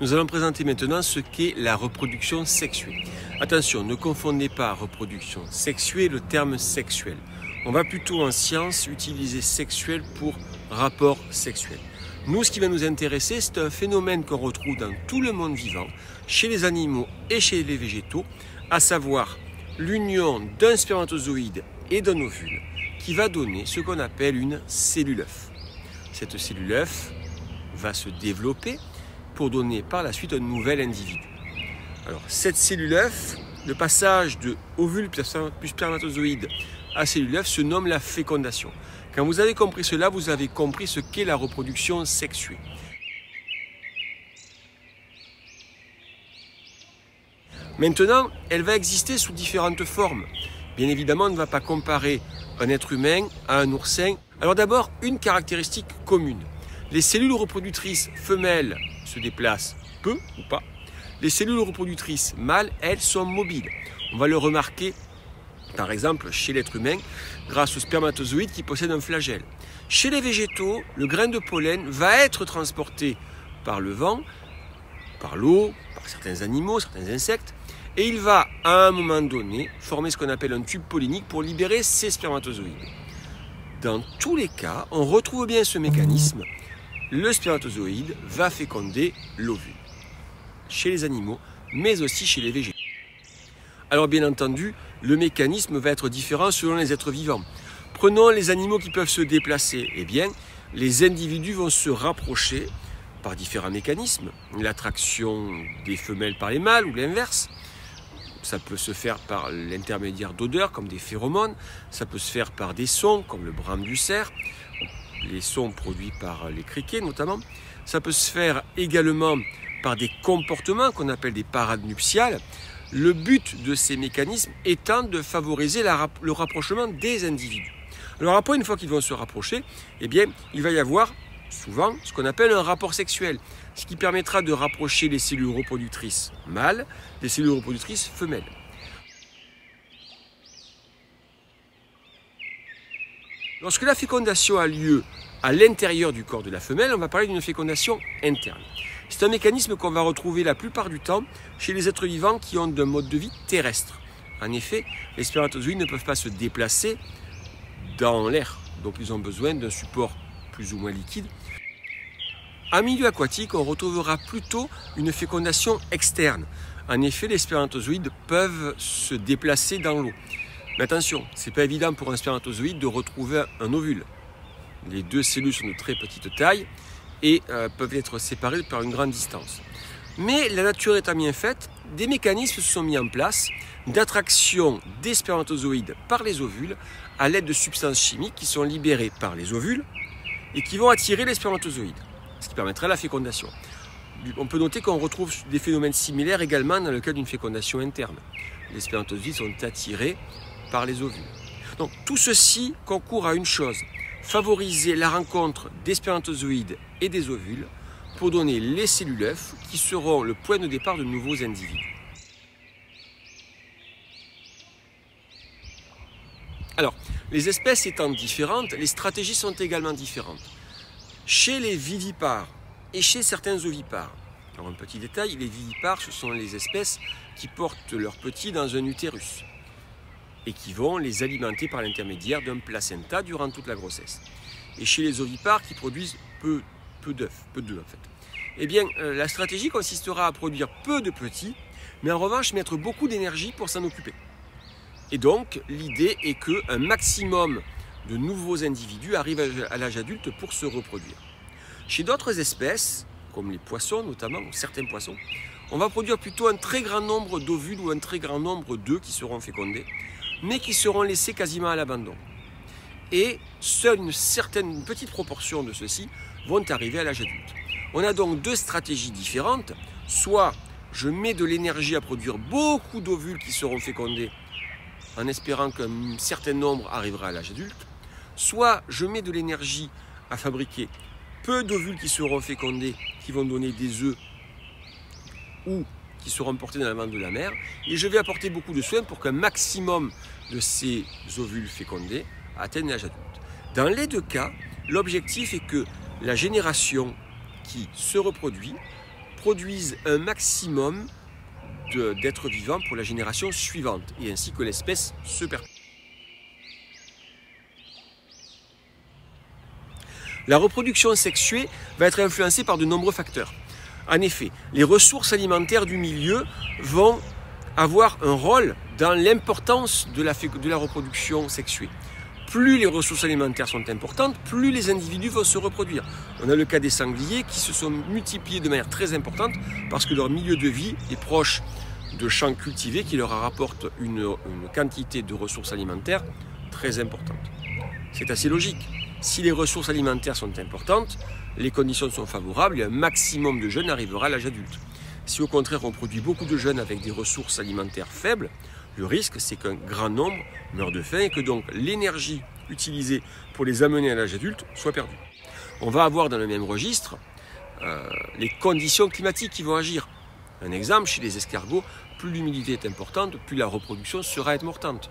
Nous allons présenter maintenant ce qu'est la reproduction sexuée. Attention, ne confondez pas reproduction sexuée et le terme sexuel. On va plutôt en science utiliser sexuel pour rapport sexuel. Nous, ce qui va nous intéresser, c'est un phénomène qu'on retrouve dans tout le monde vivant, chez les animaux et chez les végétaux, à savoir l'union d'un spermatozoïde et d'un ovule qui va donner ce qu'on appelle une cellule œuf. Cette cellule œuf va se développer pour donner par la suite un nouvel individu. Alors cette cellule œuf, le passage de ovule plus spermatozoïde à cellule œuf se nomme la fécondation. Quand vous avez compris cela, vous avez compris ce qu'est la reproduction sexuée. Maintenant, elle va exister sous différentes formes. Bien évidemment, on ne va pas comparer un être humain à un oursin. Alors d'abord, une caractéristique commune. Les cellules reproductrices femelles se déplacent peu ou pas. Les cellules reproductrices mâles, elles, sont mobiles. On va le remarquer, par exemple, chez l'être humain, grâce au spermatozoïde qui possède un flagelle. Chez les végétaux, le grain de pollen va être transporté par le vent, par l'eau, par certains animaux, certains insectes, et il va, à un moment donné, former ce qu'on appelle un tube pollinique pour libérer ces spermatozoïdes. Dans tous les cas, on retrouve bien ce mécanisme. Le spermatozoïde va féconder l'ovule, chez les animaux, mais aussi chez les végétaux. Alors bien entendu, le mécanisme va être différent selon les êtres vivants. Prenons les animaux qui peuvent se déplacer. Eh bien, les individus vont se rapprocher par différents mécanismes. L'attraction des femelles par les mâles ou l'inverse. Ça peut se faire par l'intermédiaire d'odeurs comme des phéromones. Ça peut se faire par des sons comme le brame du cerf. Les sons produits par les criquets notamment. Ça peut se faire également par des comportements qu'on appelle des parades nuptiales. Le but de ces mécanismes étant de favoriser le rapprochement des individus. Alors après, une fois qu'ils vont se rapprocher, eh bien, il va y avoir souvent ce qu'on appelle un rapport sexuel, ce qui permettra de rapprocher les cellules reproductrices mâles des cellules reproductrices femelles. Lorsque la fécondation a lieu à l'intérieur du corps de la femelle, on va parler d'une fécondation interne. C'est un mécanisme qu'on va retrouver la plupart du temps chez les êtres vivants qui ont un mode de vie terrestre. En effet, les spermatozoïdes ne peuvent pas se déplacer dans l'air, donc ils ont besoin d'un support plus ou moins liquide. En milieu aquatique, on retrouvera plutôt une fécondation externe. En effet, les spermatozoïdes peuvent se déplacer dans l'eau. Mais attention, ce n'est pas évident pour un spermatozoïde de retrouver un ovule. Les deux cellules sont de très petite taille et peuvent être séparées par une grande distance. Mais la nature étant bien faite, des mécanismes se sont mis en place d'attraction des spermatozoïdes par les ovules à l'aide de substances chimiques qui sont libérées par les ovules et qui vont attirer les spermatozoïdes, ce qui permettra la fécondation. On peut noter qu'on retrouve des phénomènes similaires également dans le cas d'une fécondation interne. Les spermatozoïdes sont attirés par les ovules. Donc tout ceci concourt à une chose, favoriser la rencontre des spermatozoïdes et des ovules pour donner les cellules œufs qui seront le point de départ de nouveaux individus. Alors, les espèces étant différentes, les stratégies sont également différentes. Chez les vivipares et chez certains ovipares, alors un petit détail, les vivipares, ce sont les espèces qui portent leurs petits dans un utérus et qui vont les alimenter par l'intermédiaire d'un placenta durant toute la grossesse. Et chez les ovipares qui produisent peu d'œufs en fait. Eh bien, la stratégie consistera à produire peu de petits, mais en revanche mettre beaucoup d'énergie pour s'en occuper. Et donc, l'idée est qu'un maximum de nouveaux individus arrivent à l'âge adulte pour se reproduire. Chez d'autres espèces, comme les poissons notamment, ou certains poissons, on va produire plutôt un très grand nombre d'ovules ou un très grand nombre d'œufs qui seront fécondés, mais qui seront laissés quasiment à l'abandon. Et seule une petite proportion de ceux-ci vont arriver à l'âge adulte. On a donc deux stratégies différentes. Soit je mets de l'énergie à produire beaucoup d'ovules qui seront fécondés en espérant qu'un certain nombre arrivera à l'âge adulte, soit je mets de l'énergie à fabriquer peu d'ovules qui seront fécondés, qui vont donner des œufs ou qui seront portés dans la ventre de la mère, et je vais apporter beaucoup de soins pour qu'un maximum de ces ovules fécondés atteignent l'âge adulte. Dans les deux cas, l'objectif est que la génération qui se reproduit produisent un maximum d'êtres vivants pour la génération suivante, et ainsi que l'espèce se perpétue. La reproduction sexuée va être influencée par de nombreux facteurs. En effet, les ressources alimentaires du milieu vont avoir un rôle dans l'importance de la reproduction sexuée. Plus les ressources alimentaires sont importantes, plus les individus vont se reproduire. On a le cas des sangliers qui se sont multipliés de manière très importante parce que leur milieu de vie est proche de champs cultivés qui leur rapportent une quantité de ressources alimentaires très importante. C'est assez logique. Si les ressources alimentaires sont importantes, les conditions sont favorables et un maximum de jeunes arrivera à l'âge adulte. Si au contraire on produit beaucoup de jeunes avec des ressources alimentaires faibles, le risque c'est qu'un grand nombre meurent de faim et que donc l'énergie utilisée pour les amener à l'âge adulte soit perdue. On va avoir dans le même registre les conditions climatiques qui vont agir. Un exemple, chez les escargots, plus l'humidité est importante, plus la reproduction sera importante.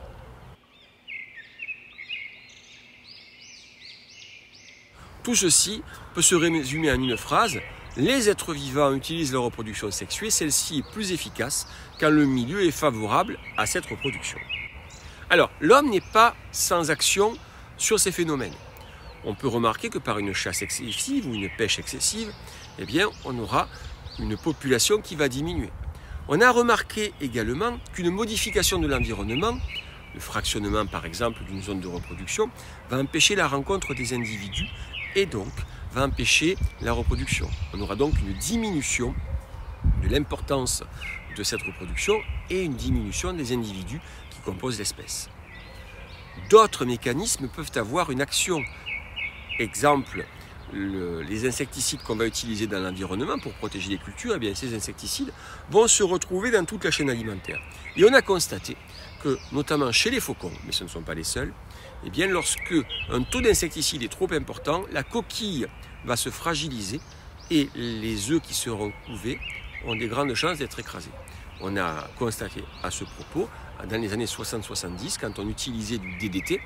Tout ceci peut se résumer en une phrase: les êtres vivants utilisent leur reproduction sexuée, celle-ci est plus efficace quand le milieu est favorable à cette reproduction. Alors, l'homme n'est pas sans action sur ces phénomènes. On peut remarquer que par une chasse excessive ou une pêche excessive, eh bien, on aura une population qui va diminuer. On a remarqué également qu'une modification de l'environnement, le fractionnement par exemple d'une zone de reproduction, va empêcher la rencontre des individus et donc va empêcher la reproduction. On aura donc une diminution de l'importance de cette reproduction et une diminution des individus qui composent l'espèce. D'autres mécanismes peuvent avoir une action. Exemple, les insecticides qu'on va utiliser dans l'environnement pour protéger les cultures, eh bien, ces insecticides vont se retrouver dans toute la chaîne alimentaire. Et on a constaté que, notamment chez les faucons, mais ce ne sont pas les seuls, eh bien, lorsque un taux d'insecticide est trop important, la coquille va se fragiliser et les œufs qui seront couvés ont des grandes chances d'être écrasés. On a constaté à ce propos, dans les années 60-70, quand on utilisait du DDT,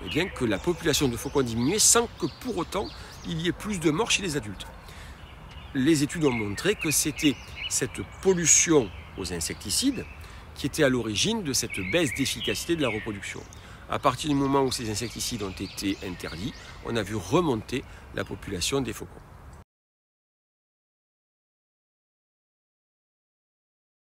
eh bien, que la population de faucons diminuait sans que pour autant il y ait plus de morts chez les adultes. Les études ont montré que c'était cette pollution aux insecticides qui était à l'origine de cette baisse d'efficacité de la reproduction. À partir du moment où ces insecticides ont été interdits, on a vu remonter la population des faucons.